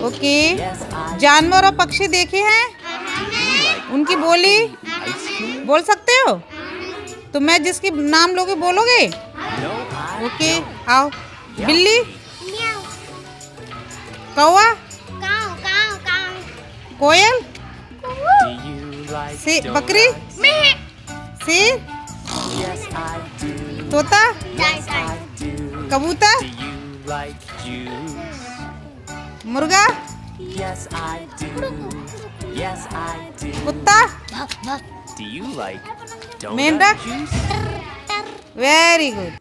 Okay. जानवर और पक्षी देखे हैं? उनकी बोली बोल सकते हो? तो मैं जिसकी नाम लोगे बोलोगे? ओके, आओ। बिल्ली, कौवा, कोयल, बकरी, शेर, तोता, कबूतर, मुर्गा, कुत्ता, मेंढक। Very good.